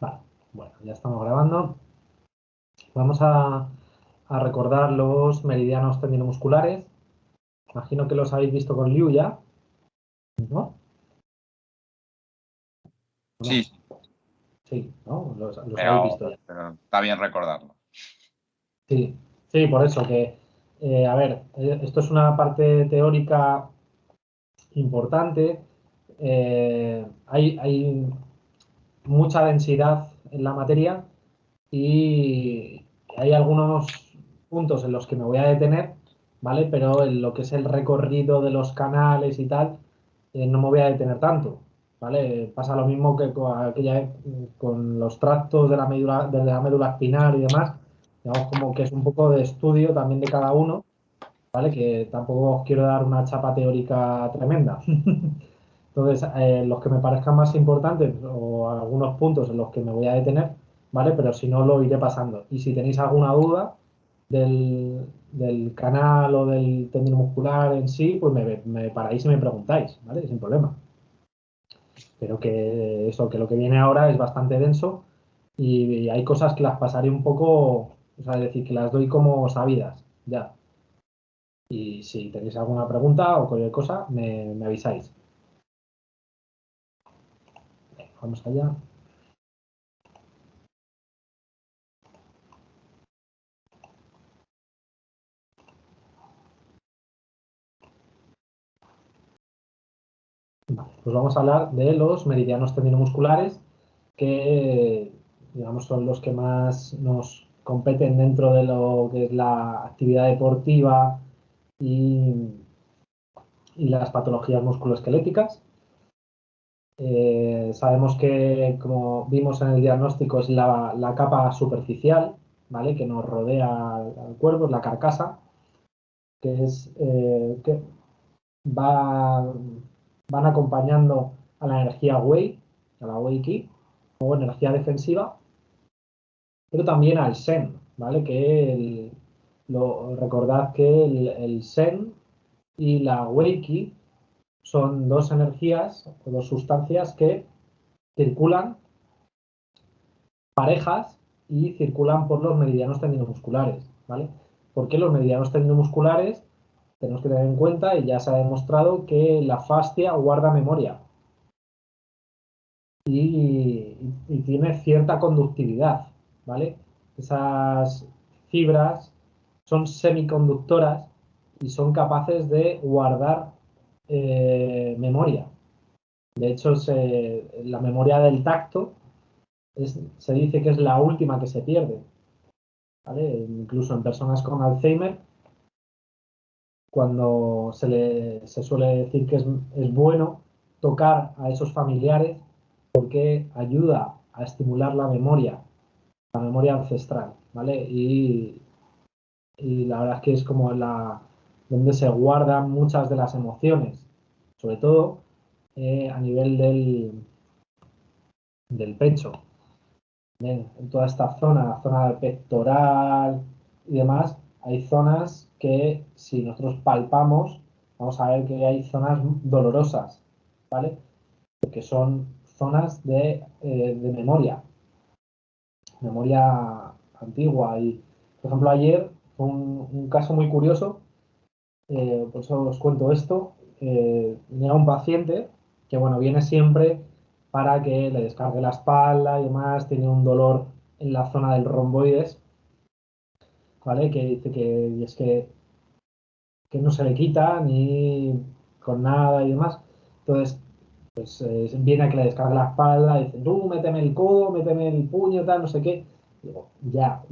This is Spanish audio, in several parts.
Vale, bueno, ya estamos grabando. Vamos a recordar los meridianos tendinomusculares. Imagino que los habéis visto con Liu ya, ¿no? ¿O no? Sí, Sí, ¿no? Los habéis visto ya. pero está bien recordarlo. Sí, sí, por eso que, a ver, esto es una parte teórica importante. Hay mucha densidad en la materia y hay algunos puntos en los que me voy a detener, ¿vale? Pero en lo que es el recorrido de los canales y tal, no me voy a detener tanto, ¿vale? Pasa lo mismo que con los tractos de la médula espinal y demás, digamos como que es un poco de estudio también de cada uno, ¿vale? Que tampoco os quiero dar una chapa teórica tremenda. Entonces, los que me parezcan más importantes o algunos puntos en los que me voy a detener, ¿vale? Pero si no, lo iré pasando. Y si tenéis alguna duda del canal o del tendino muscular en sí, pues me paráis y me preguntáis, ¿vale? Sin problema. Pero que eso, que lo que viene ahora es bastante denso y hay cosas que las pasaré un poco, o sea, es decir, que las doy como sabidas, ya. Y si tenéis alguna pregunta o cualquier cosa, me avisáis. Vamos allá. Vale, pues vamos a hablar de los meridianos tendinomusculares, que digamos son los que más nos competen dentro de lo que es la actividad deportiva y, y las patologías musculoesqueléticas. Sabemos que, como vimos en el diagnóstico, es la capa superficial, ¿vale? Que nos rodea al cuerpo, es la carcasa, que es que va, van acompañando a la energía Wei, a la Wei Qi, o energía defensiva, pero también al Shen, ¿vale? Recordad que el Shen y la Wei Qi son dos energías o dos sustancias que circulan parejas y circulan por los meridianos tendinomusculares, ¿vale? ¿Por qué los meridianos tendinomusculares? Tenemos que tener en cuenta, y ya se ha demostrado, que la fascia guarda memoria y tiene cierta conductividad, ¿vale? Esas fibras son semiconductoras y son capaces de guardar memoria. De hecho, la memoria del tacto se dice que es la última que se pierde, ¿vale? Incluso en personas con Alzheimer, cuando se suele decir que es bueno tocar a esos familiares porque ayuda a estimular la memoria ancestral, ¿vale? Y la verdad es que es como donde se guardan muchas de las emociones, sobre todo a nivel del pecho. Bien, en toda esta zona del pectoral y demás, hay zonas que si nosotros palpamos, vamos a ver que hay zonas dolorosas, ¿vale? Que son zonas de memoria antigua. Y, por ejemplo, ayer fue un caso muy curioso, por eso os cuento esto. Tenía un paciente que, bueno, viene siempre para que le descargue la espalda y demás, tiene un dolor en la zona del romboides, ¿vale? Que dice que no se le quita ni con nada y demás. Entonces, pues viene a que le descargue la espalda y dice, tú méteme el codo, méteme el puño, tal, no sé qué. Digo, ya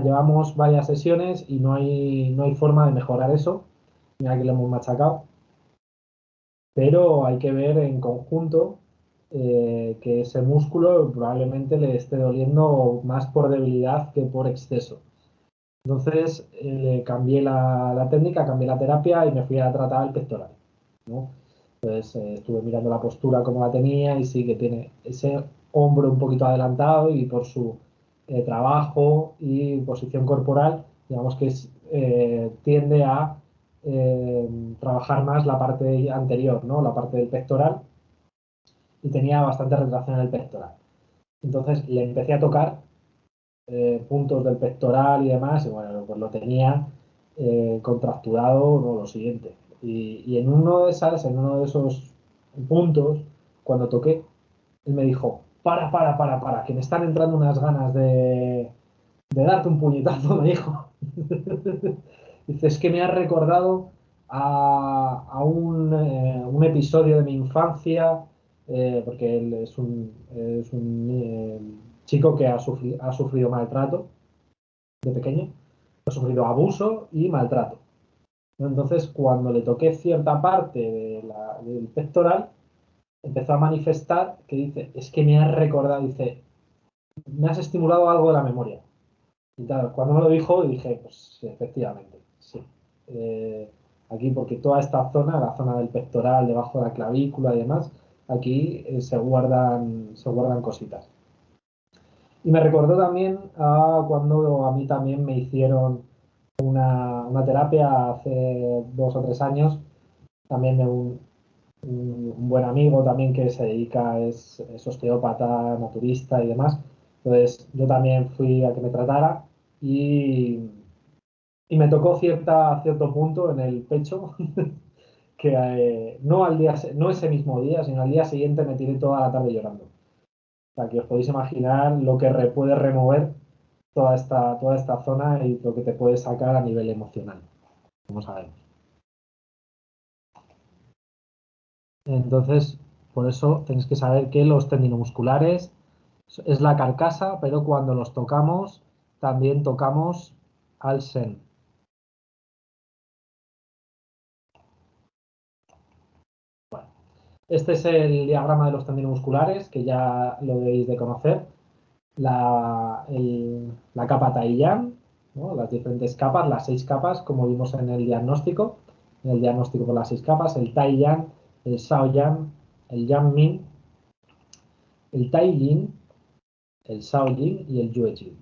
llevamos varias sesiones y no hay forma de mejorar eso. Mira que lo hemos machacado. Pero hay que ver en conjunto que ese músculo probablemente le esté doliendo más por debilidad que por exceso. Entonces cambié la técnica, cambié la terapia y me fui a tratar el pectoral, ¿no? Entonces estuve mirando la postura como la tenía y sí que tiene ese hombro un poquito adelantado y por su trabajo y posición corporal, digamos que tiende a trabajar más la parte anterior, ¿no? La parte del pectoral, y tenía bastante retracción en el pectoral. Entonces le empecé a tocar puntos del pectoral y demás, y bueno, pues lo tenía contracturado, no, lo siguiente. Y en uno de esos puntos, cuando toqué, él me dijo, para, que me están entrando unas ganas de darte un puñetazo, me dijo. Dice, es que me ha recordado a un episodio de mi infancia, porque él es un chico que ha sufrido maltrato de pequeño, ha sufrido abuso y maltrato, ¿no? Entonces, cuando le toqué cierta parte del pectoral, empezó a manifestar que dice, es que me ha recordado, dice, me has estimulado algo de la memoria. Y claro, cuando me lo dijo, dije, pues sí, efectivamente, sí. Eh, Aquí, porque toda esta zona, la zona del pectoral, debajo de la clavícula y demás, aquí se guardan cositas. Y me recordó también a cuando a mí también me hicieron una terapia hace 2 o 3 años, también de un buen amigo también que se dedica, es osteópata, naturista y demás. Entonces yo también fui a que me tratara y, y me tocó cierto punto en el pecho que no ese mismo día, sino al día siguiente me tiré toda la tarde llorando. O sea, que os podéis imaginar lo que puede remover toda esta zona y lo que te puede sacar a nivel emocional, como sabemos. Entonces, por eso tenéis que saber que los tendinomusculares es la carcasa, pero cuando los tocamos, también tocamos al sen. Bueno, este es el diagrama de los tendinomusculares, que ya lo debéis de conocer. La capa Taiyang, ¿no? Las diferentes capas, las 6 capas, como vimos en el diagnóstico por las 6 capas, el Taiyang, el Shaoyang, el Yangming, el Taiying, el Shaoyin y el Yuejing.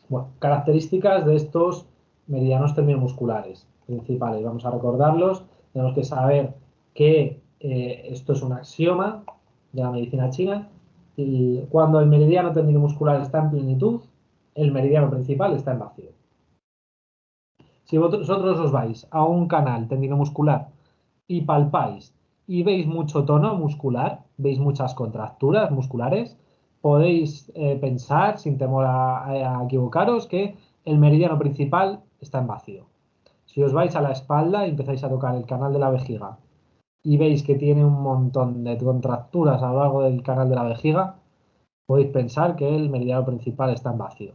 Bueno, características de estos meridianos tendinomusculares principales. Vamos a recordarlos. Tenemos que saber que esto es un axioma de la medicina china. Y cuando el meridiano tendinomuscular está en plenitud, el meridiano principal está en vacío. Si vosotros os vais a un canal tendinomuscular y palpáis y veis mucho tono muscular, veis muchas contracturas musculares, podéis pensar, sin temor a equivocaros, que el meridiano principal está en vacío. Si os vais a la espalda y empezáis a tocar el canal de la vejiga y veis que tiene un montón de contracturas a lo largo del canal de la vejiga, podéis pensar que el meridiano principal está en vacío,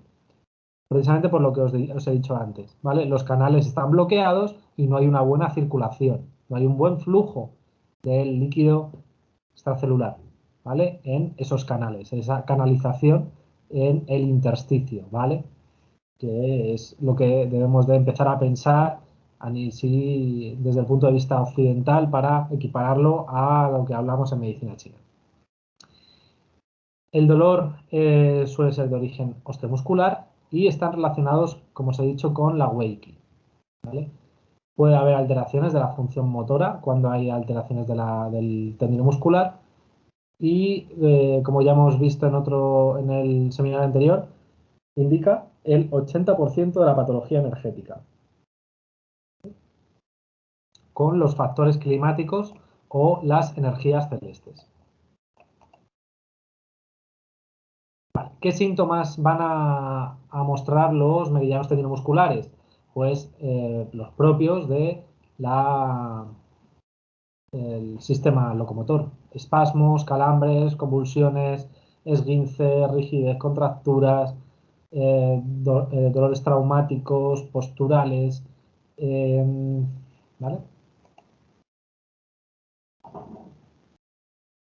precisamente por lo que os he dicho antes, ¿vale? Los canales están bloqueados y no hay una buena circulación, no hay un buen flujo del líquido extracelular, ¿vale? En esos canales, esa canalización en el intersticio, ¿vale? Que es lo que debemos de empezar a pensar desde el punto de vista occidental para equipararlo a lo que hablamos en medicina china. El dolor suele ser de origen osteomuscular y están relacionados, como os he dicho, con la Weiqi, ¿vale? Puede haber alteraciones de la función motora cuando hay alteraciones del tendino muscular y, como ya hemos visto en el seminario anterior, indica el 80% de la patología energética, con los factores climáticos o las energías celestes. ¿Qué síntomas van a mostrar los meridianos tendinomusculares? Pues los propios del sistema locomotor. Espasmos, calambres, convulsiones, esguince, rigidez, contracturas, dolores traumáticos, posturales. eh, ¿Vale?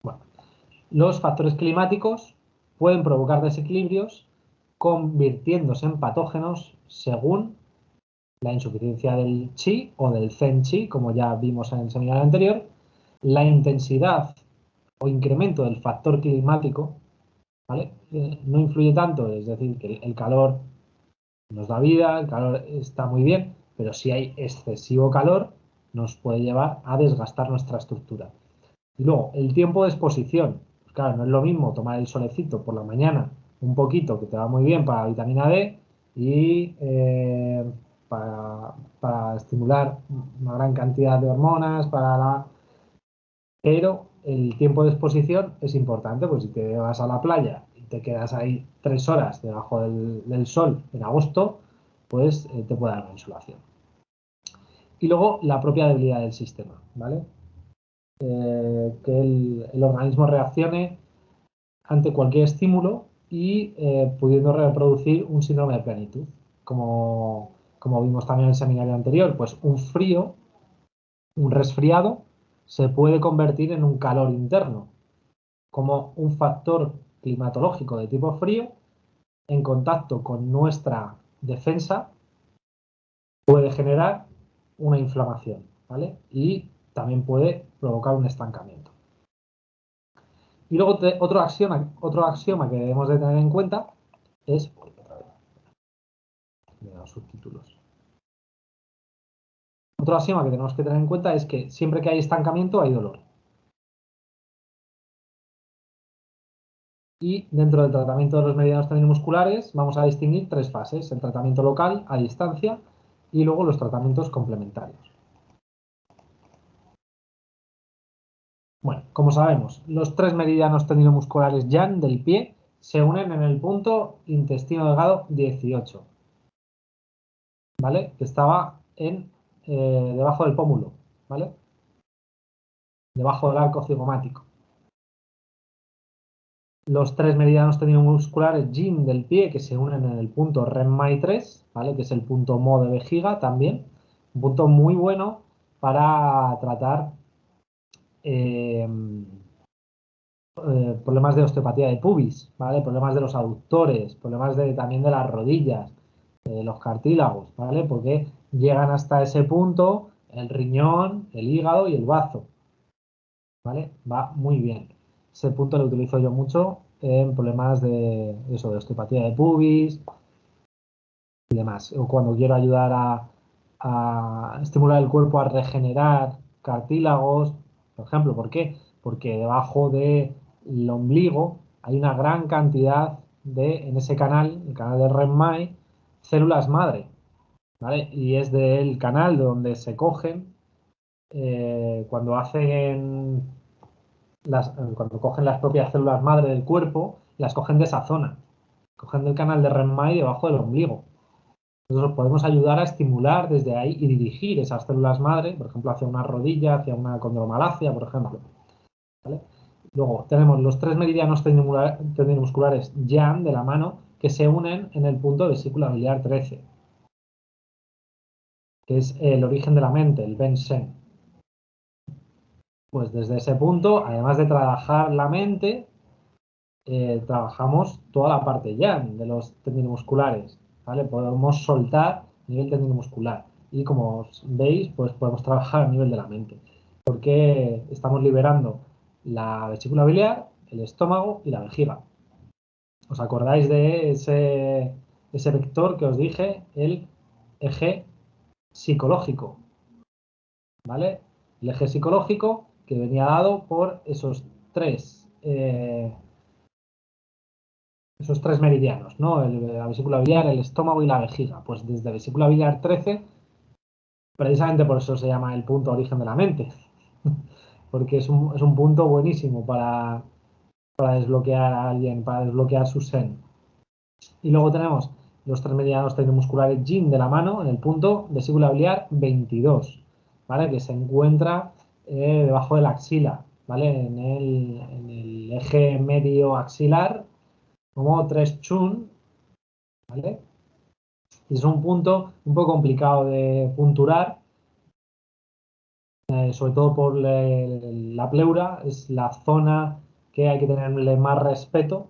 Bueno, los factores climáticos pueden provocar desequilibrios convirtiéndose en patógenos según la insuficiencia del chi o del zen chi, como ya vimos en el seminario anterior, la intensidad o incremento del factor climático, ¿vale? No influye tanto, es decir, que el calor nos da vida, el calor está muy bien, pero si hay excesivo calor, nos puede llevar a desgastar nuestra estructura. Y luego, el tiempo de exposición. Pues claro, no es lo mismo tomar el solecito por la mañana, un poquito, que te va muy bien para la vitamina D y para estimular una gran cantidad de hormonas, pero el tiempo de exposición es importante, pues si te vas a la playa y te quedas ahí 3 horas debajo del sol en agosto, pues te puede dar una insolación. Y luego la propia debilidad del sistema, ¿vale? Que el organismo reaccione ante cualquier estímulo y pudiendo reproducir un síndrome de plenitud. Como vimos también en el seminario anterior, pues un frío, un resfriado, se puede convertir en un calor interno, como un factor climatológico de tipo frío en contacto con nuestra defensa puede generar una inflamación, ¿vale? Y también puede provocar un estancamiento. Y luego otro axioma que debemos de tener en cuenta es... los subtítulos. Otro axioma que tenemos que tener en cuenta es que siempre que hay estancamiento hay dolor. Y dentro del tratamiento de los meridianos tendinomusculares vamos a distinguir 3 fases: el tratamiento local a distancia y luego los tratamientos complementarios. Bueno, como sabemos, los 3 meridianos tendinomusculares Yang del pie se unen en el punto intestino delgado 18, ¿vale? Que estaba debajo del pómulo, ¿vale? Debajo del arco cigomático. Los 3 meridianos tendinomusculares Yin del pie que se unen en el punto Renmai 3, ¿vale? Que es el punto Mo de vejiga también. Un punto muy bueno para tratar eh, problemas de osteopatía de pubis, ¿vale? Problemas de los aductores, problemas también de las rodillas, de los cartílagos, ¿vale? Porque llegan hasta ese punto el riñón, el hígado y el bazo, ¿vale? Va muy bien. Ese punto lo utilizo yo mucho en problemas de osteopatía de pubis y demás. O cuando quiero ayudar a estimular el cuerpo a regenerar cartílagos, por ejemplo. ¿Por qué? Porque debajo del ombligo hay una gran cantidad en ese canal, el canal de Renmai, células madre, ¿vale? Y es del canal de donde se cogen cuando cuando cogen las propias células madre del cuerpo, las cogen de esa zona, cogen del canal de Renmai debajo del ombligo. Nosotros podemos ayudar a estimular desde ahí y dirigir esas células madre, por ejemplo, hacia una rodilla, hacia una condromalacia, por ejemplo, ¿vale? Luego tenemos los 3 meridianos tendinomusculares Yang de la mano que se unen en el punto vesícula biliar 13, que es el origen de la mente, el Ben Shen. Pues desde ese punto, además de trabajar la mente, trabajamos toda la parte Yang de los tendinomusculares, ¿vale? Podemos soltar a nivel tendinomuscular y como veis, pues podemos trabajar a nivel de la mente, porque estamos liberando la vesícula biliar, el estómago y la vejiga. ¿Os acordáis de ese vector que os dije, el eje psicológico? ¿Vale? El eje psicológico que venía dado por esos tres meridianos, ¿no? La vesícula biliar, el estómago y la vejiga. Pues desde vesícula biliar 13, precisamente por eso se llama el punto origen de la mente, porque es un punto buenísimo para desbloquear a alguien, para desbloquear su Zen. Y luego tenemos los 3 meridianos tendinomusculares Yin de la mano en el punto vesícula biliar 22, ¿vale? Que se encuentra debajo de la axila, ¿vale? En el eje medio axilar, como 3 chun, ¿vale? Y es un punto un poco complicado de punturar, sobre todo por la pleura, es la zona que hay que tenerle más respeto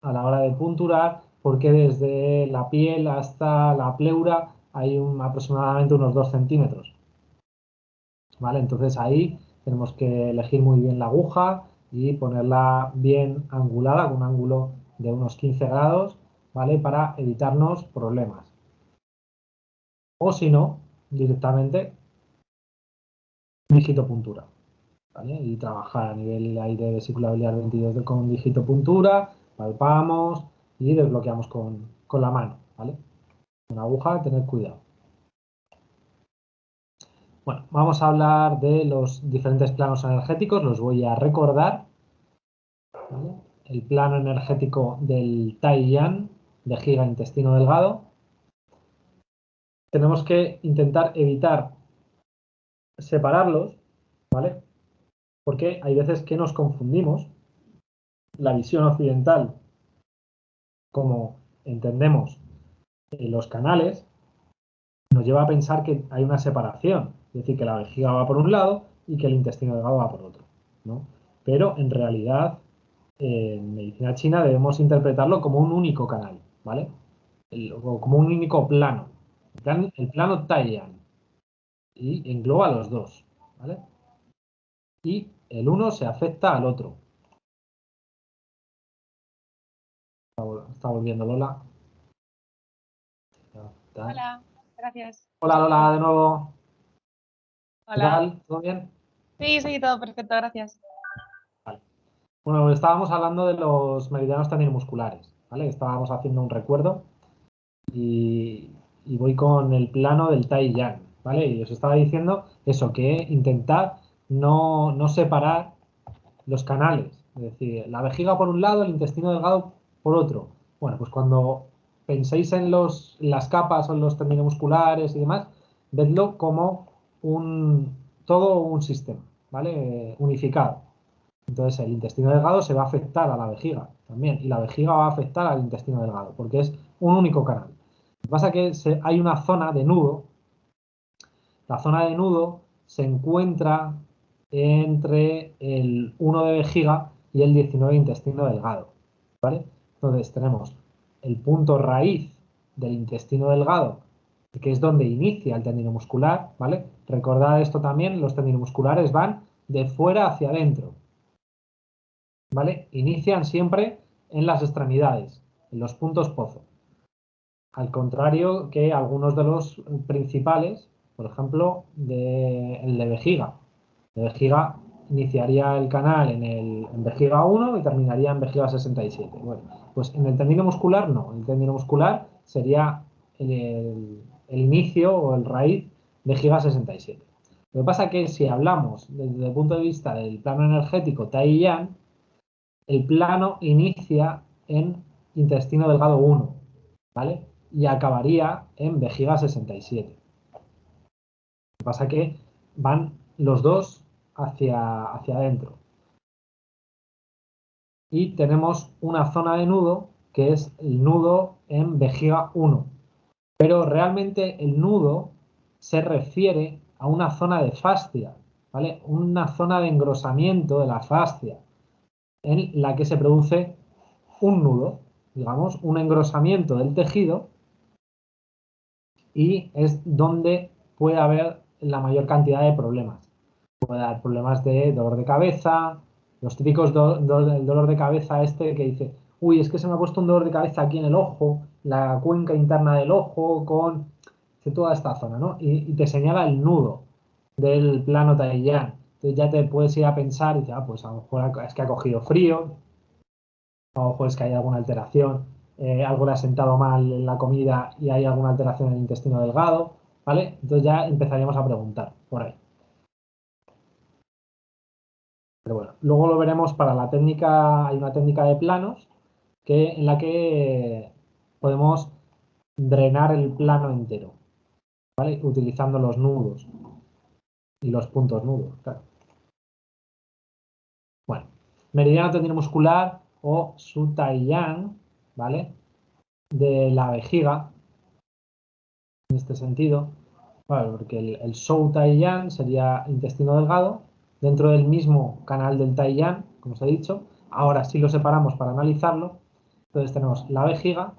a la hora de punturar, porque desde la piel hasta la pleura hay aproximadamente unos 2 centímetros, ¿vale? Entonces ahí tenemos que elegir muy bien la aguja y ponerla bien angulada, con un ángulo de unos 15 grados, ¿vale? Para evitarnos problemas. O si no, directamente dígito puntura, ¿vale? Y trabajar a nivel ahí de vesícula biliar 22 con dígito puntura, palpamos y desbloqueamos con la mano, ¿vale? Una aguja, tener cuidado. Bueno, vamos a hablar de los diferentes planos energéticos, los voy a recordar, ¿vale? El plano energético del Tai-Yan, vejiga, intestino delgado. Tenemos que intentar evitar separarlos, ¿vale? Porque hay veces que nos confundimos. La visión occidental, como entendemos los canales, nos lleva a pensar que hay una separación, es decir, que la vejiga va por un lado y que el intestino delgado va por otro, ¿no? Pero en realidad, en medicina china debemos interpretarlo como un único canal, ¿vale? O como un único plano, el plano Tai-Yan, y engloba los dos, ¿vale? Y el uno se afecta al otro. Está volviendo Lola. Hola, gracias. Hola Lola, de nuevo. ¿Qué Hola. tal? ¿Todo bien? Sí, sí, todo perfecto, gracias. Vale. Bueno, estábamos hablando de los meridianos tendinomusculares, ¿vale? Estábamos haciendo un recuerdo y voy con el plano del Tai-Yan, ¿vale? Y os estaba diciendo eso, que intentad no separar los canales, es decir, la vejiga por un lado, el intestino delgado por otro. Bueno, pues cuando penséis en las capas o en los tendinomusculares y demás, vedlo como todo un sistema, ¿vale? Unificado. Entonces el intestino delgado se va a afectar a la vejiga también y la vejiga va a afectar al intestino delgado porque es un único canal. Lo que pasa es que hay una zona de nudo. La zona de nudo se encuentra entre el 1 de vejiga y el 19 de intestino delgado, ¿vale? Entonces tenemos el punto raíz del intestino delgado, que es donde inicia el tendino muscular, ¿vale? Recordad esto también, los tendinomusculares van de fuera hacia adentro, ¿vale? Inician siempre en las extremidades, en los puntos pozo. Al contrario que algunos de los principales, por ejemplo, el de vejiga. De vejiga iniciaría el canal en vejiga 1 y terminaría en vejiga 67. Bueno, pues en el tendino muscular no. El tendino muscular sería el inicio o el raíz vejiga 67. Lo que pasa es que si hablamos desde el punto de vista del plano energético Tai-Yan, el plano inicia en intestino delgado 1, ¿vale? Y acabaría en vejiga 67. Lo que pasa es que van los dos hacia adentro. Y tenemos una zona de nudo que es el nudo en vejiga 1. Pero realmente el nudo se refiere a una zona de fascia, ¿vale? Una zona de engrosamiento de la fascia en la que se produce un nudo, digamos, un engrosamiento del tejido y es donde puede haber la mayor cantidad de problemas. Puede haber problemas de dolor de cabeza, los típicos del dolor de cabeza este que dice, uy, es que se me ha puesto un dolor de cabeza aquí en el ojo, la cuenca interna del ojo, con toda esta zona, ¿no? Y te señala el nudo del plano Tai-Yan. Entonces ya te puedes ir a pensar y dices, pues a lo mejor es que ha cogido frío, a lo mejor es que hay alguna alteración, algo le ha sentado mal en la comida y hay alguna alteración en el intestino delgado, ¿vale? Entonces ya empezaríamos a preguntar por ahí. Pero bueno, luego lo veremos para la técnica, hay una técnica de planos en la que podemos drenar el plano entero, ¿vale? Utilizando los nudos y los puntos nudos, claro. Bueno, meridiano tendinomuscular o Su Tai-Yan, ¿vale? De la vejiga, en este sentido, vale, porque el Shou Tai-Yan sería intestino delgado, dentro del mismo canal del Tai-Yan, como os he dicho. Ahora sí lo separamos para analizarlo. Entonces tenemos la vejiga,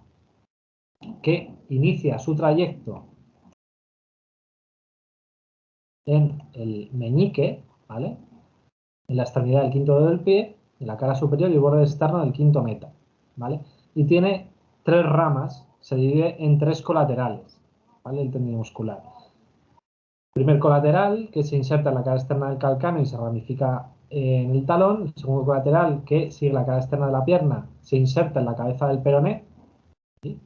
que inicia su trayecto en el meñique, ¿vale? En la extremidad del quinto dedo del pie, en la cara superior y el borde externo del quinto meta, ¿vale? Y tiene tres ramas, se divide en tres colaterales, ¿vale? El tendino muscular. Primer colateral, que se inserta en la cara externa del calcáneo y se ramifica en el talón. El segundo colateral, que sigue la cara externa de la pierna, se inserta en la cabeza del peroné. ¿Sí?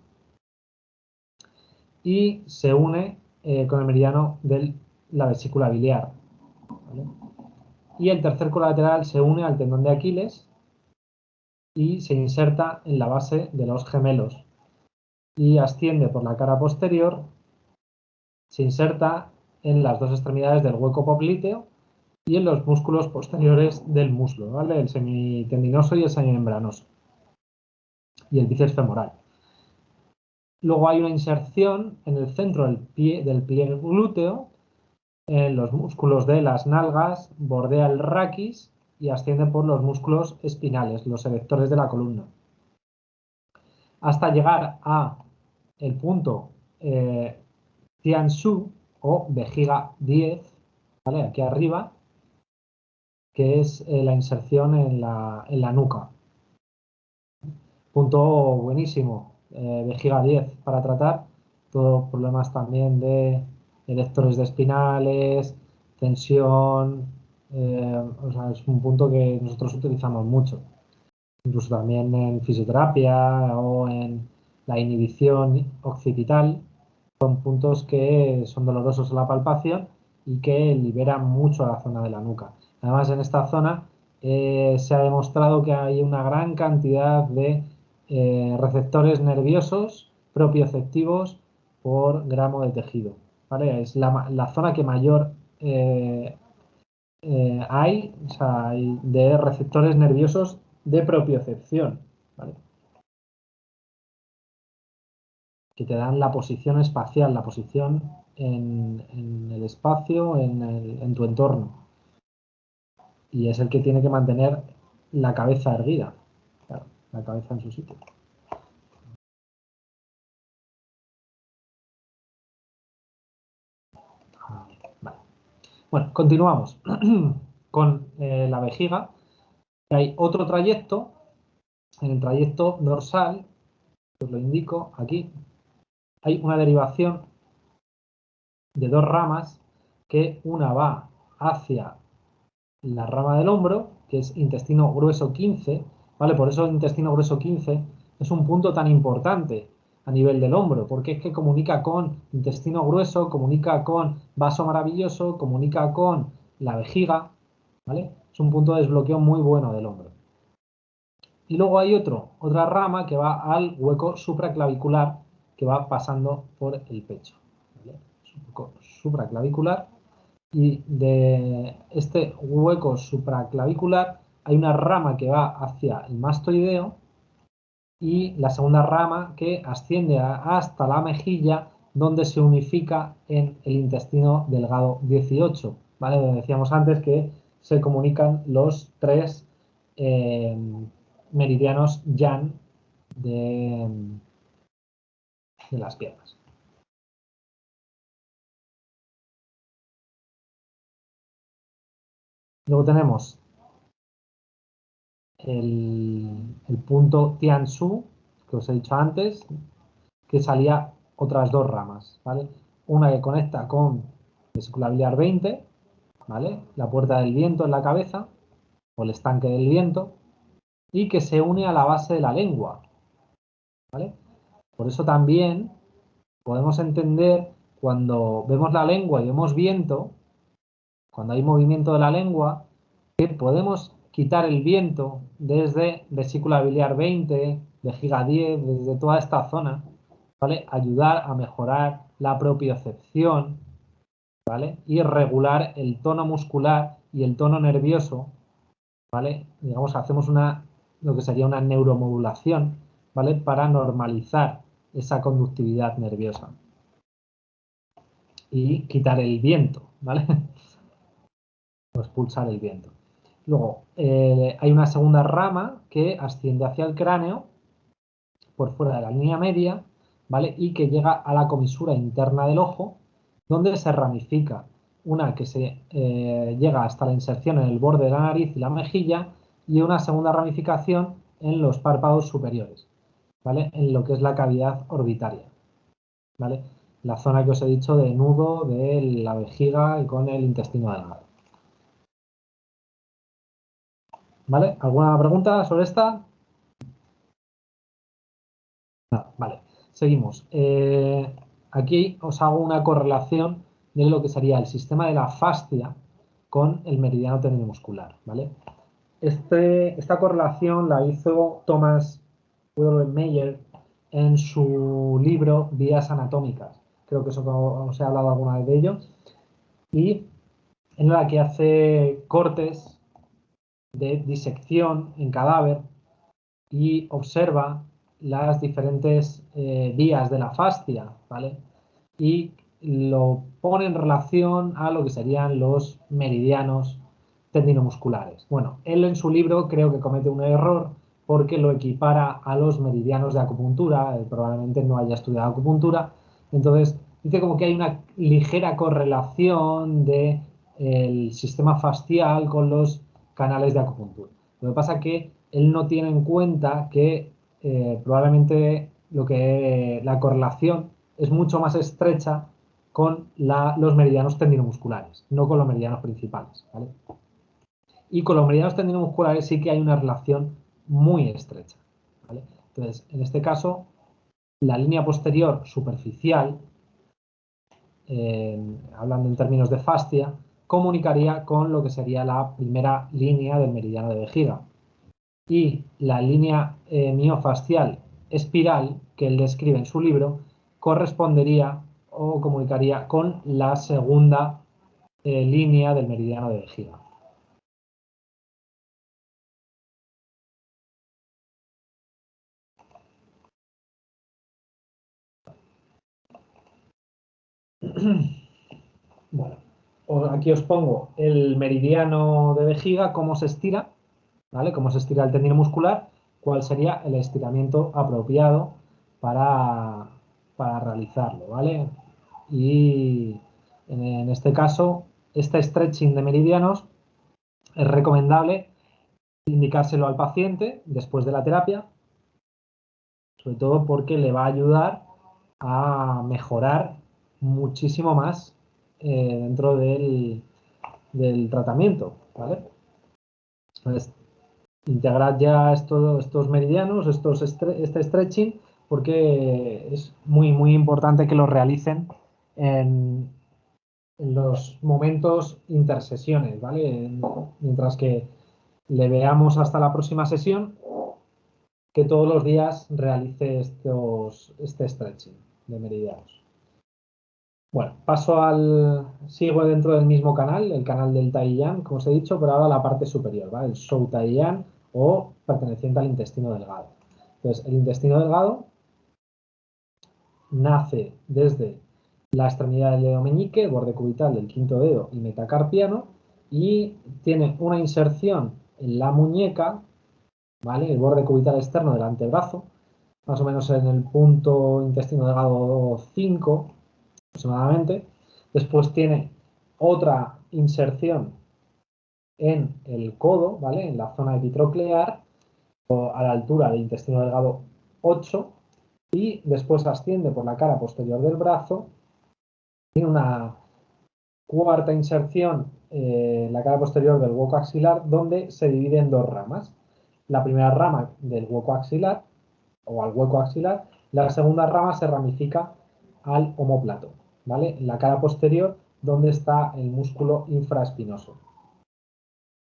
Y se une con el meridiano de la vesícula biliar. ¿Vale? Y el tercer colateral se une al tendón de Aquiles y se inserta en la base de los gemelos y asciende por la cara posterior, se inserta en las dos extremidades del hueco popliteo y en los músculos posteriores del muslo, ¿vale? El semitendinoso y el semimembranoso y el bíceps femoral. Luego hay una inserción en el centro del pliegue glúteo, en los músculos de las nalgas, bordea el raquis y asciende por los músculos espinales, los erectores de la columna, hasta llegar a el punto Tianshu o vejiga 10, ¿vale? Aquí arriba, que es la inserción en la nuca. Punto buenísimo, vejiga 10 para tratar todos problemas también de erectores de espinales, tensión, o sea, es un punto que nosotros utilizamos mucho, incluso también en fisioterapia o en la inhibición occipital. Son puntos que son dolorosos en la palpación y que liberan mucho la zona de la nuca. Además, en esta zona se ha demostrado que hay una gran cantidad de receptores nerviosos propioceptivos por gramo de tejido, ¿vale? Es la zona que mayor hay, o sea, hay de receptores nerviosos de propiocepción, ¿vale? Que te dan la posición espacial, la posición en el espacio, en tu entorno. Y es el que tiene que mantener la cabeza erguida, claro, la cabeza en su sitio. Vale. Bueno, continuamos con la vejiga. Hay otro trayecto, en el trayecto dorsal, os lo indico aquí, hay una derivación de dos ramas, que una va hacia la rama del hombro, que es intestino grueso 15, ¿vale? Por eso el intestino grueso 15 es un punto tan importante a nivel del hombro, porque es que comunica con intestino grueso, comunica con vaso maravilloso, comunica con la vejiga, ¿vale? Es un punto de desbloqueo muy bueno del hombro. Y luego hay otra rama que va al hueco supraclavicular, que va pasando por el pecho, ¿vale? Es un hueco supraclavicular. Y de este hueco supraclavicular hay una rama que va hacia el mastoideo y la segunda rama que asciende hasta la mejilla, donde se unifica en el intestino delgado 18, ¿vale? Donde decíamos antes que se comunican los tres meridianos yang de las piernas. Luego tenemos el punto Tianshu, que os he dicho antes, que salía otras dos ramas, ¿vale? Una que conecta con vesícula biliar 20, ¿vale? La puerta del viento en la cabeza, o el estanque del viento, y que se une a la base de la lengua, ¿vale? Por eso también podemos entender cuando vemos la lengua y vemos viento, cuando hay movimiento de la lengua, que podemos quitar el viento desde vesícula biliar 20, vejiga 10, desde toda esta zona, ¿vale? Ayudar a mejorar la propiocepción, ¿vale? Y regular el tono muscular y el tono nervioso, ¿vale? Digamos, hacemos lo que sería una neuromodulación, ¿vale? Para normalizar esa conductividad nerviosa y quitar el viento, ¿vale? O expulsar el viento. Luego, hay una segunda rama que asciende hacia el cráneo por fuera de la línea media, ¿vale? Y que llega a la comisura interna del ojo, donde se ramifica. Una que se llega hasta la inserción en el borde de la nariz y la mejilla, y una segunda ramificación en los párpados superiores, ¿vale? En lo que es la cavidad orbitaria, ¿vale? la zona que os he dicho de nudo de la vejiga y con el intestino delgado. ¿Vale? ¿Alguna pregunta sobre esta? No, vale, seguimos. Aquí os hago una correlación de lo que sería el sistema de la fascia con el meridiano tendinomuscular, ¿vale? Esta correlación la hizo Thomas W. Meyer en su libro Vías Anatómicas. Creo que eso os he hablado alguna vez de ello. Y en la que hace cortes de disección en cadáver y observa las diferentes vías de la fascia, ¿vale? Y lo pone en relación a lo que serían los meridianos tendinomusculares. Bueno, él en su libro creo que comete un error porque lo equipara a los meridianos de acupuntura, él probablemente no haya estudiado acupuntura, entonces dice como que hay una ligera correlación de el sistema fascial con los canales de acupuntura. Lo que pasa es que él no tiene en cuenta que probablemente la correlación es mucho más estrecha con los meridianos tendinomusculares, no con los meridianos principales, ¿vale? Y con los meridianos tendinomusculares sí que hay una relación muy estrecha, ¿vale? Entonces, en este caso, la línea posterior superficial, hablando en términos de fascia, comunicaría con lo que sería la primera línea del meridiano de vejiga. Y la línea miofascial espiral, que él describe en su libro, correspondería o comunicaría con la segunda línea del meridiano de vejiga. Bueno, aquí os pongo el meridiano de vejiga, cómo se estira, ¿vale? Cómo se estira el tendino muscular, cuál sería el estiramiento apropiado para, para realizarlo, ¿vale? Y en este caso, este stretching de meridianos es recomendable indicárselo al paciente después de la terapia, sobre todo porque le va a ayudar a mejorar muchísimo más dentro del tratamiento, ¿vale? Entonces, integrad ya estos meridianos, este stretching, porque es muy, muy importante que lo realicen en, en los momentos intersesiones, ¿vale? Mientras que le veamos hasta la próxima sesión, que todos los días realice este stretching de meridianos. Bueno, sigo dentro del mismo canal, el canal del Taiyuan, como os he dicho, pero ahora la parte superior, ¿vale? El Shou Taiyuan o perteneciente al intestino delgado. Entonces, el intestino delgado nace desde la extremidad del dedo meñique, borde cubital del quinto dedo y metacarpiano, y tiene una inserción en la muñeca, ¿vale? El borde cubital externo del antebrazo, más o menos en el punto intestino delgado 5 aproximadamente. Después tiene otra inserción en el codo, ¿vale? En la zona epitroclear, a la altura del intestino delgado 8, y después asciende por la cara posterior del brazo. Tiene una cuarta inserción en la cara posterior del hueco axilar, donde se divide en dos ramas. La primera rama del hueco axilar, o al hueco axilar, la segunda rama se ramifica al omóplato, ¿vale? En la cara posterior, donde está el músculo infraespinoso,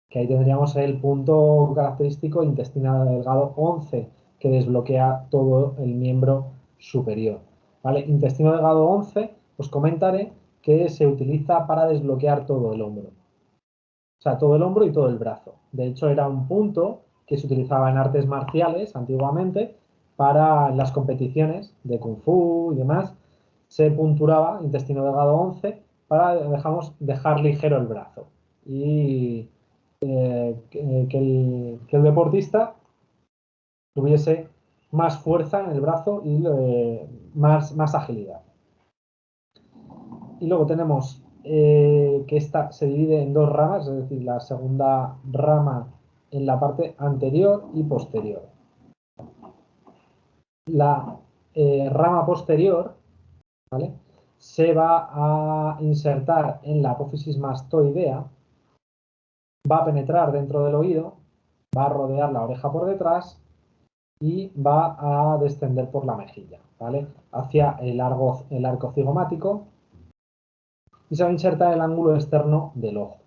que ahí tendríamos el punto característico intestino delgado 11, que desbloquea todo el miembro superior, ¿vale? Intestino delgado 11, os comentaré que se utiliza para desbloquear todo el hombro. O sea, todo el hombro y todo el brazo. De hecho, era un punto que se utilizaba en artes marciales antiguamente para las competiciones de Kung Fu y demás. Se punturaba intestino delgado 11 para, dejar ligero el brazo. Y que el deportista tuviese más fuerza en el brazo y más agilidad. Y luego tenemos que esta se divide en dos ramas, es decir, la segunda rama en la parte anterior y posterior. La rama posterior, ¿vale? se va a insertar en la apófisis mastoidea, va a penetrar dentro del oído, va a rodear la oreja por detrás y va a descender por la mejilla, ¿vale? Hacia el arco cigomático y se va a insertar en el ángulo externo del ojo,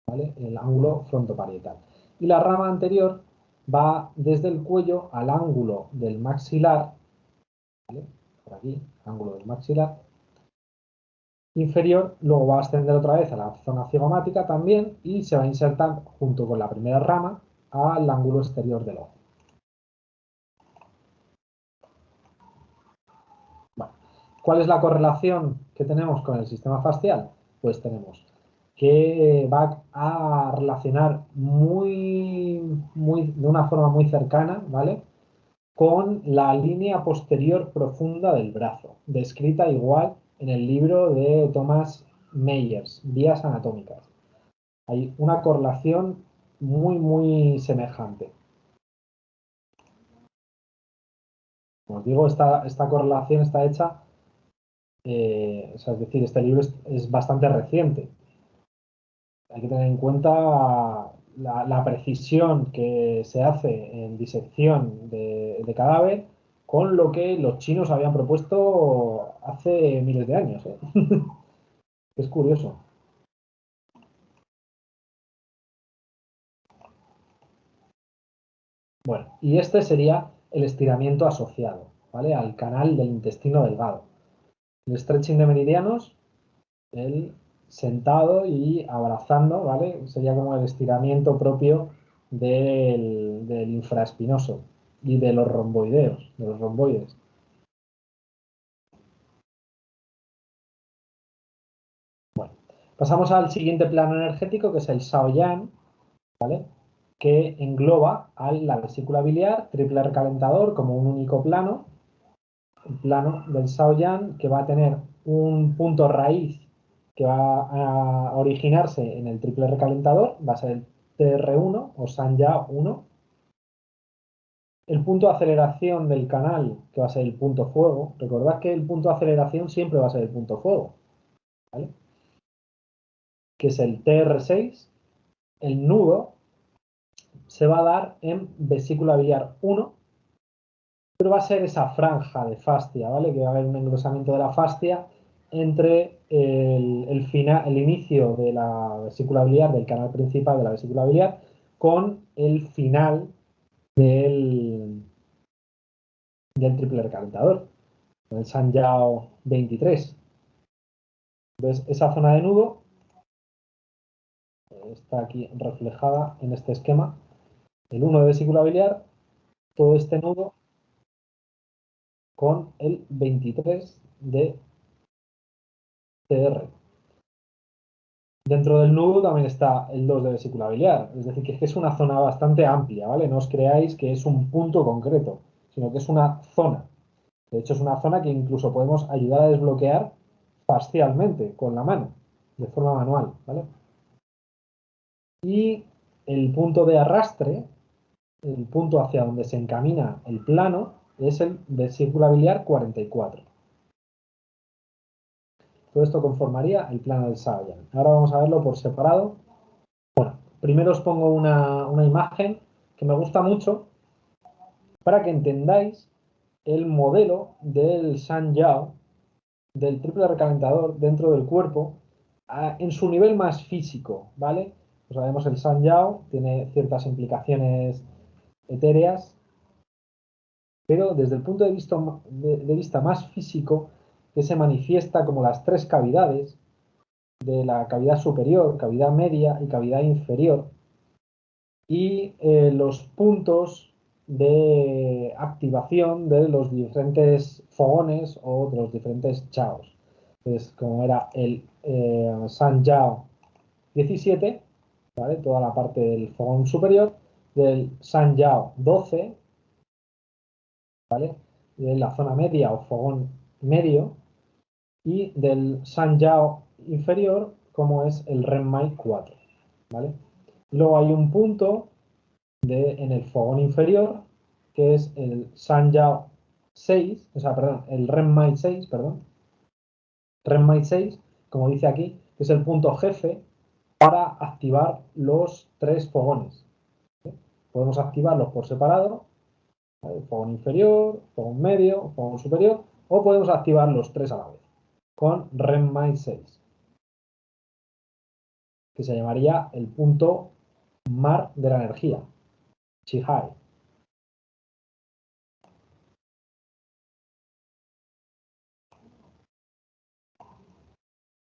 ¿vale? El ángulo frontoparietal. Y la rama anterior va desde el cuello al ángulo del maxilar, ¿vale? Por aquí, ángulo del maxilar inferior, luego va a ascender otra vez a la zona cigomática también y se va a insertar junto con la primera rama al ángulo exterior del ojo. Bueno, ¿cuál es la correlación que tenemos con el sistema facial? Pues tenemos que va a relacionar de una forma muy cercana, ¿vale? Con la línea posterior profunda del brazo, descrita igual en el libro de Thomas Meyers, Vías anatómicas. Hay una correlación muy semejante. Como os digo, esta correlación está hecha, o sea, es decir, este libro es bastante reciente. Hay que tener en cuenta la precisión que se hace en disección de cadáver con lo que los chinos habían propuesto hace miles de años, ¿eh? Es curioso. Bueno, y este sería el estiramiento asociado, ¿vale? Al canal del intestino delgado. El stretching de meridianos, el sentado y abrazando, ¿vale? Sería como el estiramiento propio del infraespinoso y de los romboideos, de los romboides. Bueno, pasamos al siguiente plano energético, que es el Shaoyan, ¿vale? Que engloba a la vesícula biliar, triple recalentador, como un único plano, el plano del Shaoyan, que va a tener un punto raíz que va a originarse en el triple recalentador, va a ser el TR1 o Sanya 1. El punto de aceleración del canal, que va a ser el punto fuego. Recordad que el punto de aceleración siempre va a ser el punto fuego, ¿vale? Que es el TR6. El nudo se va a dar en vesícula biliar 1, pero va a ser esa franja de fascia, ¿vale? Que va a haber un engrosamiento de la fascia entre el inicio de la vesícula biliar, del canal principal de la vesícula biliar, con el final del triple recalentador, el Sanyao 23. Entonces, esa zona de nudo está aquí reflejada en este esquema. El 1 de vesícula biliar, todo este nudo con el 23 de TR. Dentro del nudo también está el 2 de vesícula biliar, es decir, que es una zona bastante amplia, ¿vale? No os creáis que es un punto concreto, sino que es una zona. De hecho, es una zona que incluso podemos ayudar a desbloquear parcialmente con la mano, de forma manual, ¿vale? Y el punto de arrastre, el punto hacia donde se encamina el plano, es el vesícula biliar 44. Todo esto conformaría el plano del Shaoyan. Ahora vamos a verlo por separado. Bueno, primero os pongo una imagen que me gusta mucho para que entendáis el modelo del Sanyao, del triple recalentador dentro del cuerpo, en su nivel más físico, ¿vale? Pues sabemos el Sanyao tiene ciertas implicaciones etéreas, pero desde el punto de vista más físico, que se manifiesta como las tres cavidades de la cavidad superior, cavidad media y cavidad inferior, y los puntos de activación de los diferentes fogones o de los diferentes chaos. Entonces, como era el Sanyao 17, ¿vale? Toda la parte del fogón superior, del Sanyao 12, ¿vale? De la zona media o fogón medio, y del Sanyao inferior, como es el Renmai 4, ¿vale? Luego hay un punto en el fogón inferior, que es el Sanyao 6, o sea, perdón, el Renmai 6, perdón, REM-MAID6, como dice aquí, que es el punto jefe para activar los 3 fogones. Podemos activarlos por separado, ¿vale? Fogón inferior, fogón medio, fogón superior, o podemos activar los 3 a la vez, con REM-MAID6, que se llamaría el punto mar de la energía, Chihai.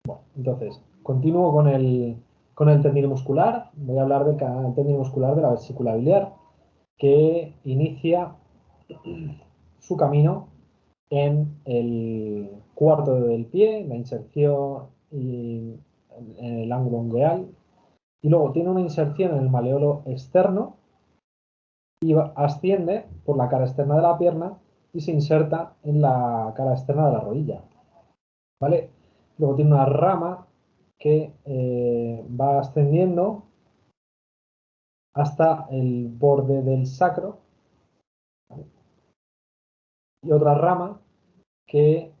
Bueno, entonces, continúo con el tendino muscular. Voy a hablar del canal tendino muscular de la vesícula biliar, que inicia su camino en el cuarto del pie, la inserción y en el ángulo ungueal, y luego tiene una inserción en el maleolo externo y asciende por la cara externa de la pierna y se inserta en la cara externa de la rodilla, ¿vale? Luego tiene una rama que va ascendiendo hasta el borde del sacro, ¿vale? Y otra rama que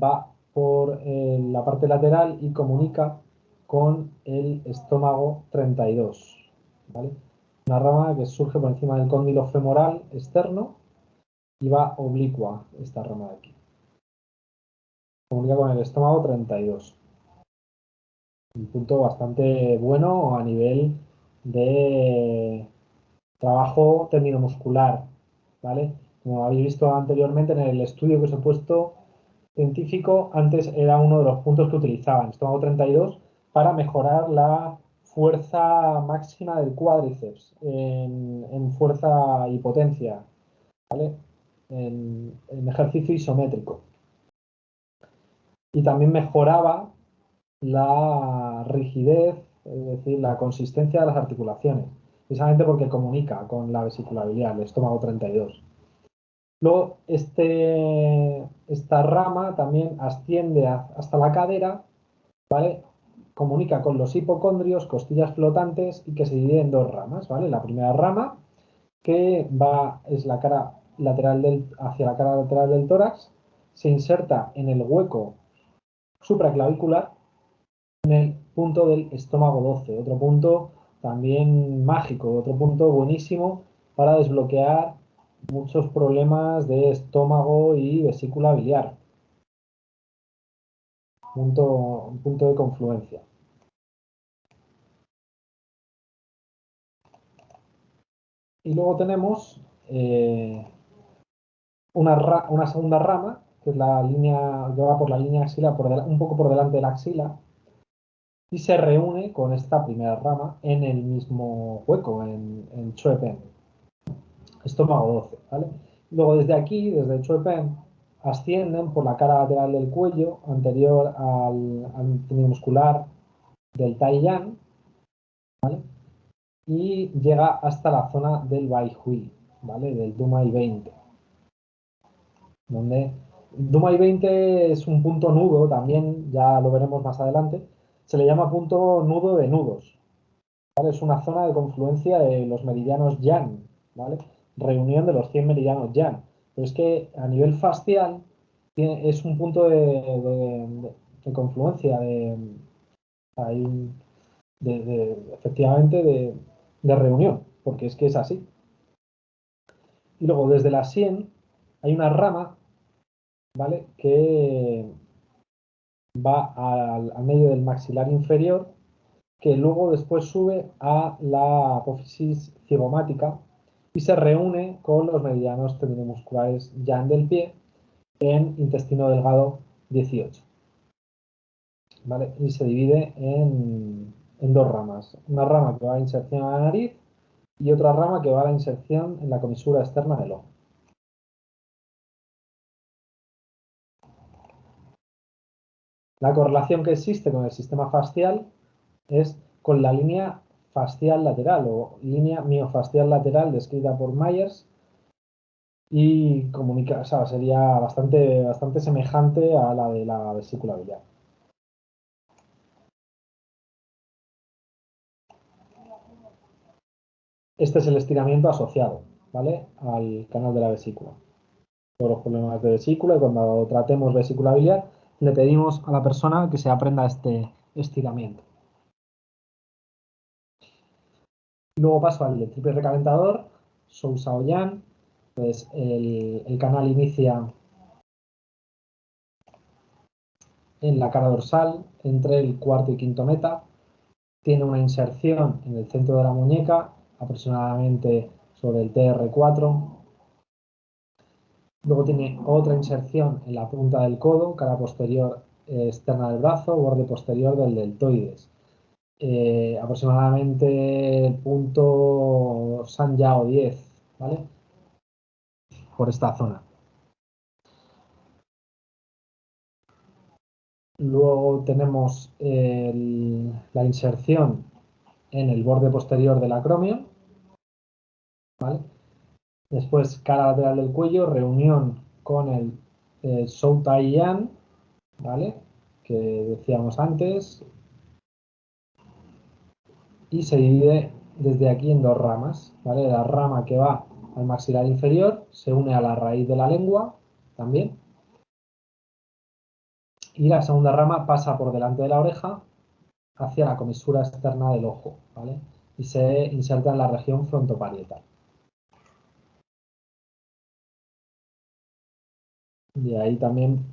va por la parte lateral y comunica con el estómago 32, ¿vale? Una rama que surge por encima del cóndilo femoral externo y va oblicua, esta rama de aquí. Comunica con el estómago 32. Un punto bastante bueno a nivel de trabajo tendinomuscular, ¿vale? Como habéis visto anteriormente en el estudio que os he puesto científico, antes era uno de los puntos que utilizaban, estómago 32, para mejorar la fuerza máxima del cuádriceps en fuerza y potencia, ¿vale? En ejercicio isométrico. Y también mejoraba la rigidez, es decir, la consistencia de las articulaciones, precisamente porque comunica con la vesícula biliar, el estómago 32. Luego, esta rama también asciende hasta la cadera, ¿vale? Comunica con los hipocondrios, costillas flotantes, y que se divide en 2 ramas, ¿vale? La primera rama, que es la cara lateral hacia la cara lateral del tórax, se inserta en el hueco supraclavicular, en el punto del estómago 12, otro punto también mágico, otro punto buenísimo para desbloquear muchos problemas de estómago y vesícula biliar. Un punto de confluencia. Y luego tenemos una segunda rama, que es la línea que va por la línea axilar, un poco por delante de la axila, y se reúne con esta primera rama en el mismo hueco, en Chue-Pen, estómago 12, ¿vale? Luego desde aquí, desde Chue-Pen, ascienden por la cara lateral del cuello, anterior al tendino muscular del Tai-Yan, ¿vale? Y llega hasta la zona del Bai Hui, ¿vale? Del Dumai 20. Donde Dumai 20 es un punto nudo también, ya lo veremos más adelante. Se le llama punto nudo de nudos, ¿vale? Es una zona de confluencia de los meridianos Yan, ¿vale? Reunión de los 100 meridianos Yan. Pero es que a nivel fascial es un punto de confluencia, efectivamente de reunión, porque es que es así. Y luego desde la sien hay una rama, ¿vale? Que va al medio del maxilar inferior, que luego después sube a la apófisis cigomática y se reúne con los meridianos tendinomusculares Yan del pie en intestino delgado 18, ¿vale? Y se divide en 2 ramas. Una rama que va a inserción a la nariz y otra rama que va a la inserción en la comisura externa del ojo. La correlación que existe con el sistema fascial es con la línea fascial lateral o línea miofascial lateral descrita por Myers y comunica, o sea, sería bastante semejante a la de la vesícula biliar. Este es el estiramiento asociado, ¿vale? Al canal de la vesícula. Todos los problemas de vesícula, y cuando tratemos vesícula biliar, le pedimos a la persona que se aprenda este estiramiento. Luego paso al de triple recalentador, Sousa Ollán. Pues el canal inicia en la cara dorsal, entre el cuarto y quinto meta. Tiene una inserción en el centro de la muñeca, aproximadamente sobre el TR4. Luego tiene otra inserción en la punta del codo, cara posterior externa del brazo, borde posterior del deltoides. Aproximadamente el punto San Yao 10, ¿vale? Por esta zona. Luego tenemos la inserción en el borde posterior del acromio, ¿vale? Después, cara lateral del cuello, reunión con el Shou Tai Yan, ¿vale? Que decíamos antes. Y se divide desde aquí en dos ramas, ¿vale? La rama que va al maxilar inferior se une a la raíz de la lengua también. Y la segunda rama pasa por delante de la oreja hacia la comisura externa del ojo, ¿vale? Y se inserta en la región frontoparietal. Y ahí también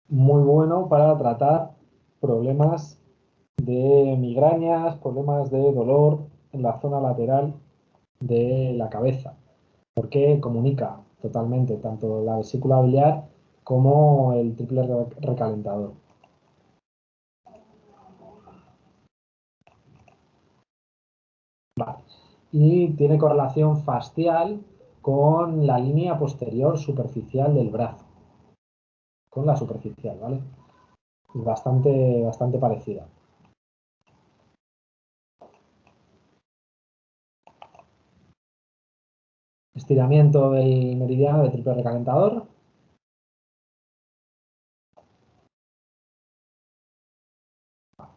muy bueno para tratar problemas de migrañas, problemas de dolor en la zona lateral de la cabeza, porque comunica totalmente tanto la vesícula biliar como el triple recalentador. Vale. Y tiene correlación facial con la línea posterior superficial del brazo, con la superficial, ¿vale? Es bastante parecida. Estiramiento del meridiano de triple recalentador.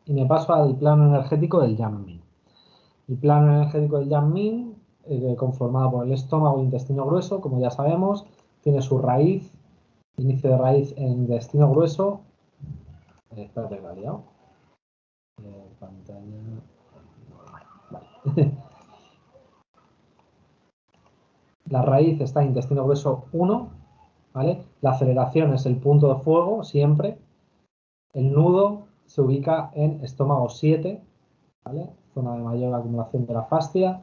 Y me paso al plano energético del Yang Min. El plano energético del Yang Min, conformado por el estómago e intestino grueso, como ya sabemos, tiene su raíz, inicio de raíz en intestino grueso. Espérate que lo he liado. Pantalla. Vale. La raíz está en intestino grueso 1, ¿vale? La aceleración es el punto de fuego, siempre. El nudo se ubica en estómago 7, ¿vale? Zona de mayor acumulación de la fascia,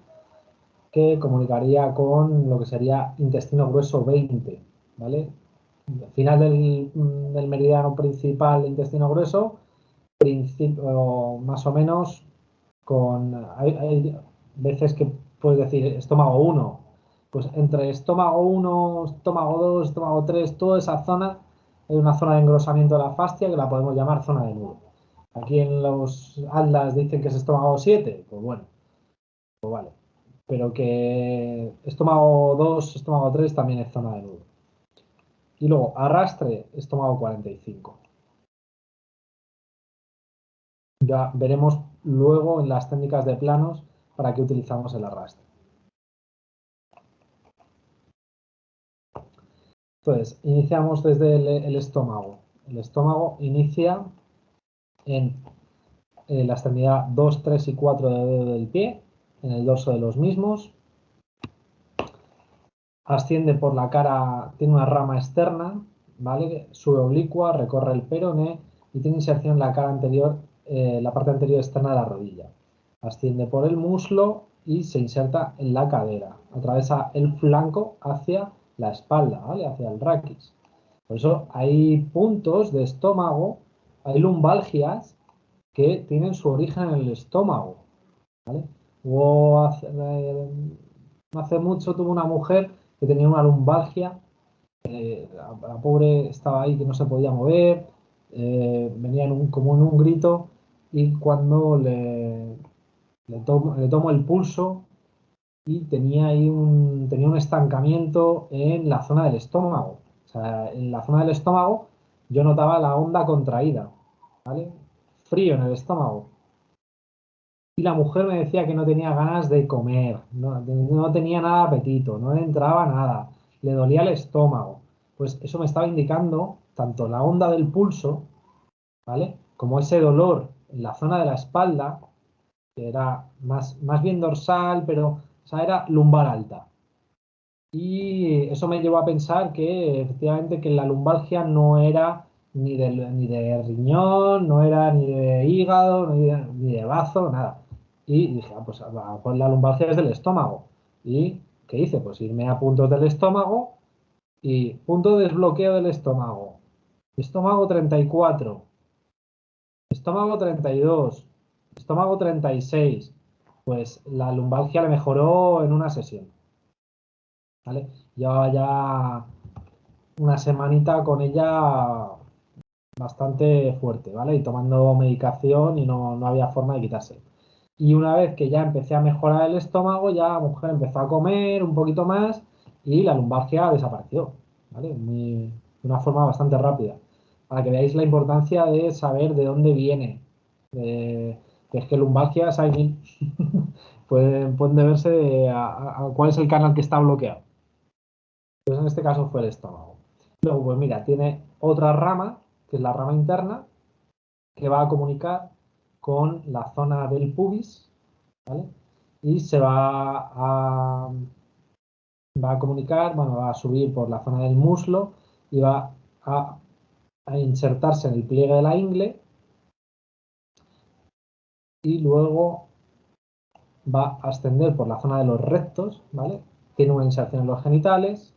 que comunicaría con lo que sería intestino grueso 20, ¿vale? Final del meridiano principal de intestino grueso, más o menos hay veces que puedes decir estómago 1, pues entre estómago 1, estómago 2, estómago 3, toda esa zona es una zona de engrosamiento de la fascia que la podemos llamar zona de nudo. Aquí en los atlas dicen que es estómago 7, pues bueno, pues vale. Pero que estómago 2, estómago 3 también es zona de nudo. Y luego arrastre, estómago 45. Ya veremos luego en las técnicas de planos para qué utilizamos el arrastre. Entonces, iniciamos desde el estómago. El estómago inicia en la extremidad 2, 3 y 4 del dedo del pie, en el dorso de los mismos. Asciende por la cara, tiene una rama externa, ¿vale? Sube oblicua, recorre el peroné y tiene inserción en la cara anterior, la parte anterior externa de la rodilla. Asciende por el muslo y se inserta en la cadera. Atraviesa el flanco hacia la espalda, ¿vale? Hacia el raquis. Por eso hay puntos de estómago, hay lumbalgias que tienen su origen en el estómago, ¿vale? Hace mucho tuve una mujer que tenía una lumbalgia, la pobre estaba ahí que no se podía mover, venía como en un grito y cuando le tomo el pulso y tenía ahí tenía un estancamiento en la zona del estómago. O sea, en la zona del estómago yo notaba la onda contraída, ¿vale? Frío en el estómago. Y la mujer me decía que no tenía ganas de comer, no tenía nada de apetito, no le entraba nada, le dolía el estómago. Pues eso me estaba indicando tanto la onda del pulso, ¿vale? Como ese dolor en la zona de la espalda, que era más bien dorsal, pero o sea, era lumbar alta. Y eso me llevó a pensar que efectivamente que la lumbalgia no era ni de riñón, no era ni de hígado, ni de bazo, nada. Y dije, pues a lo mejor la lumbalgia es del estómago. ¿Y qué hice? Pues irme a puntos del estómago y punto de desbloqueo del estómago. Estómago 34, estómago 32, estómago 36. Pues la lumbalgia le mejoró en una sesión, ¿vale? Llevaba ya una semanita con ella bastante fuerte, ¿vale? Y tomando medicación y no había forma de quitarse. Y una vez que ya empecé a mejorar el estómago, ya la mujer empezó a comer un poquito más y la lumbalgia desapareció, ¿vale? De una forma bastante rápida. Para que veáis la importancia de saber de dónde viene. Que es que lumbalgias hay mil. Pueden deberse a cuál es el canal que está bloqueado. Pues en este caso fue el estómago. Luego, pues mira, tiene otra rama, que es la rama interna, que va a comunicar con la zona del pubis, ¿vale? Y va a comunicar, bueno, va a subir por la zona del muslo y va a, a insertarse en el pliegue de la ingle y luego va a ascender por la zona de los rectos, ¿vale? Tiene una inserción en los genitales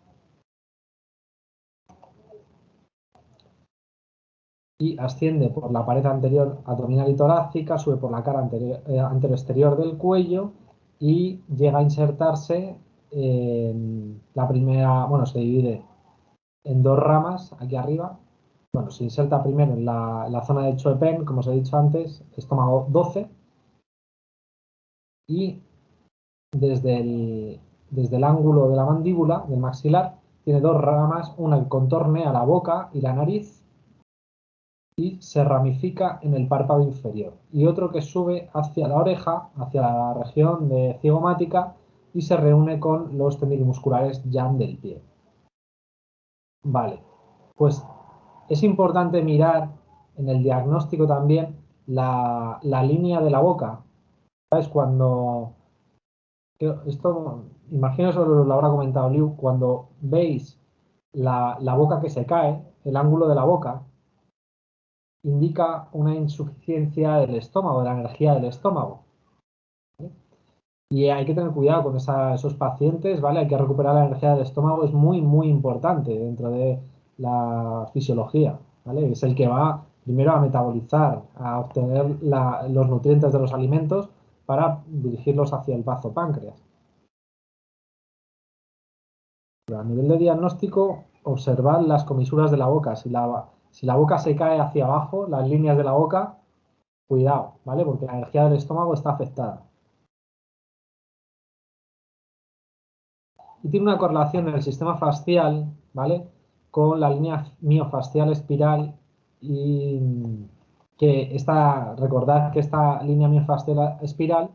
y asciende por la pared anterior abdominal y torácica, sube por la cara anterior-exterior del cuello y llega a insertarse en la primera, bueno, se divide en dos ramas aquí arriba. Bueno, se inserta primero en la zona de Chopin, como os he dicho antes, estómago 12, y desde el ángulo de la mandíbula, del maxilar, tiene dos ramas, una que contornea la boca y la nariz, y se ramifica en el párpado inferior, y otro que sube hacia la oreja, hacia la región de cigomática, y se reúne con los tendinomusculares yang del pie. Vale, pues es importante mirar en el diagnóstico también la línea de la boca. ¿Sabes? Esto, imagino eso lo habrá comentado Liu, cuando veis la boca que se cae, el ángulo de la boca, indica una insuficiencia del estómago, de la energía del estómago. ¿Vale? Y hay que tener cuidado con esos pacientes, ¿vale? Hay que recuperar la energía del estómago, es muy, muy importante dentro de la fisiología, ¿vale? Es el que va primero a metabolizar, a obtener los nutrientes de los alimentos para dirigirlos hacia el bazo páncreas. Pero a nivel de diagnóstico, observar las comisuras de la boca. Si la boca se cae hacia abajo, las líneas de la boca, cuidado, ¿vale? Porque la energía del estómago está afectada. Y tiene una correlación en el sistema fascial, ¿vale? Con la línea miofascial espiral y recordad que esta línea miofascial espiral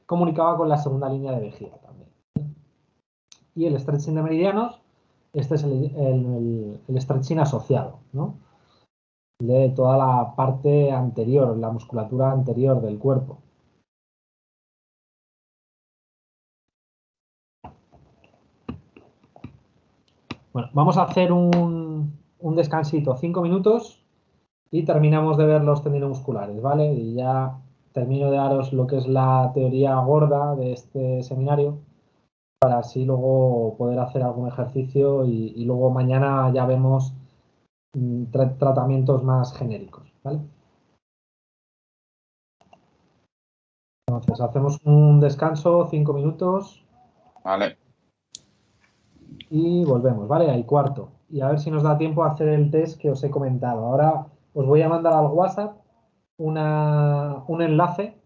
comunicaba con la segunda línea de vejiga también. Y el stretching de meridianos, este es el stretching asociado, ¿no? De toda la parte anterior, la musculatura anterior del cuerpo. Bueno, vamos a hacer un descansito, 5 minutos, y terminamos de ver los tendones musculares, ¿vale? Y ya termino de daros lo que es la teoría gorda de este seminario, para así luego poder hacer algún ejercicio y luego mañana ya vemos tratamientos más genéricos, ¿vale? Entonces, hacemos un descanso, 5 minutos. Vale. Y volvemos, ¿vale? Al cuarto. Y a ver si nos da tiempo a hacer el test que os he comentado. Ahora os voy a mandar al WhatsApp un enlace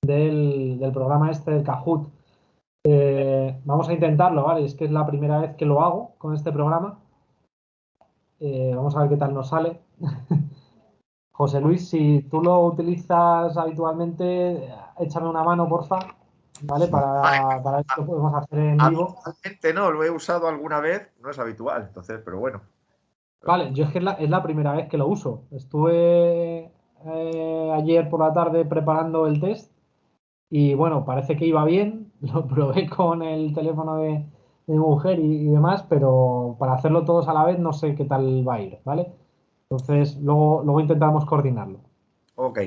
del programa este del Kahoot. Vamos a intentarlo, ¿vale? Es que es la primera vez que lo hago con este programa. Vamos a ver qué tal nos sale. José Luis, si tú lo utilizas habitualmente, échame una mano, porfa, ¿vale? Para ver si lo podemos hacer en vivo. Habitualmente no, lo he usado alguna vez, no es habitual, entonces, pero bueno. Vale, yo es que es la primera vez que lo uso. Estuve ayer por la tarde preparando el test y bueno, parece que iba bien. Lo probé con el teléfono de mi mujer y demás, pero para hacerlo todos a la vez no sé qué tal va a ir, ¿vale? Entonces, luego intentamos coordinarlo. Ok.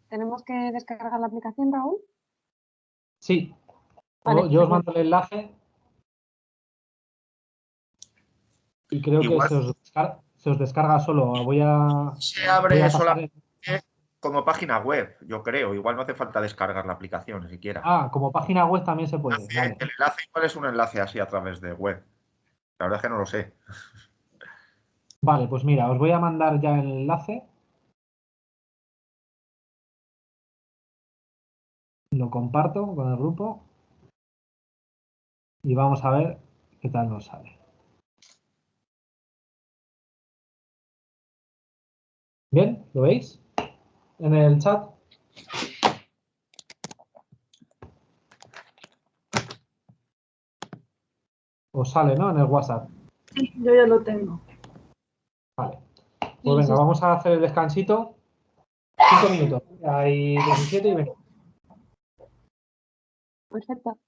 ¿Tenemos que descargar la aplicación, Raúl? Sí, Vale, yo os genial. mando el enlace y creo que Igual se os descarga solo. se Voy abre a pasar. solamente como página web, yo creo. Igual no hace falta descargar la aplicación ni siquiera. Como página web también se puede. Vale. El enlace igual es un enlace así a través de web. La verdad es que no lo sé. Vale, pues mira, os voy a mandar ya el enlace. Lo comparto con el grupo y vamos a ver qué tal nos sale. ¿Bien? ¿Lo veis? En el chat. Os sale, ¿no? En el WhatsApp. Sí, yo ya lo tengo. Vale. Pues Sí, venga, sí. vamos a hacer el descansito. 5 minutos. Hay 17 y 20. Perfecto.